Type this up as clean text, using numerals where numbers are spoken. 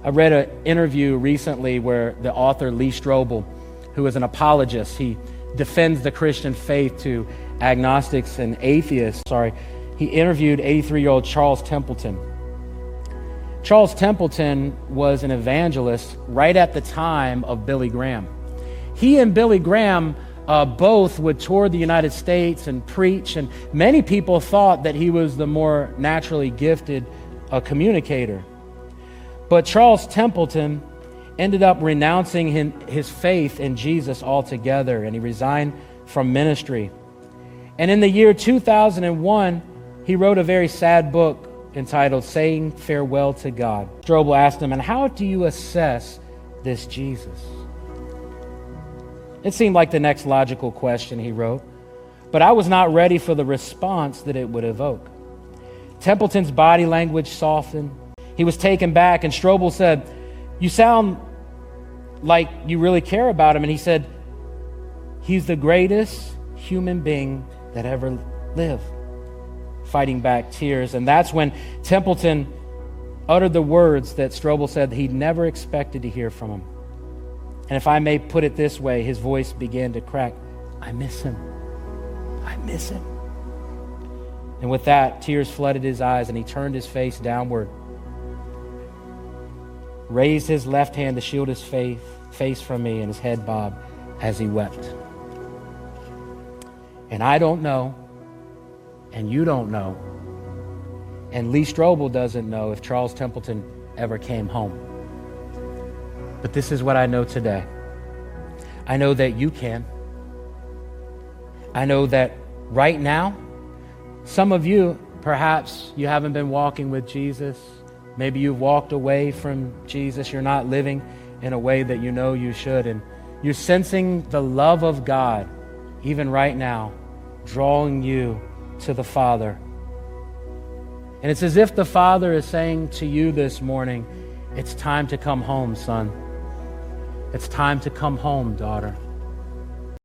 I read an interview recently where the author Lee Strobel, who is an apologist, he defends the Christian faith to agnostics and atheists. He interviewed 83-year-old Charles Templeton. Charles Templeton was an evangelist right at the time of Billy Graham. He and Billy Graham both would tour the United States and preach, and many people thought that he was the more naturally gifted communicator. But Charles Templeton ended up renouncing his faith in Jesus altogether, and he resigned from ministry. And in the year 2001, he wrote a very sad book entitled Saying Farewell to God. Strobel asked him, and how do you assess this Jesus? It seemed like the next logical question, he wrote, but I was not ready for the response that it would evoke. Templeton's body language softened. He was taken back, and Strobel said, you sound like you really care about him. And he said, he's the greatest human being that ever lived. Fighting back tears. And that's when Templeton uttered the words that Strobel said he'd never expected to hear from him. And if I may put it this way, his voice began to crack. I miss him. I miss him. And with that, tears flooded his eyes, and he turned his face downward, raised his left hand to shield his face from me, and his head bobbed as he wept. And I don't know, and you don't know, and Lee Strobel doesn't know if Charles Templeton ever came home. But this is what I know today. I know that you can. I know that right now, some of you, perhaps you haven't been walking with Jesus. Maybe you've walked away from Jesus. You're not living in a way that you know you should. And you're sensing the love of God, even right now, drawing you to the Father. And it's as if the Father is saying to you this morning, it's time to come home, son. It's time to come home, daughter.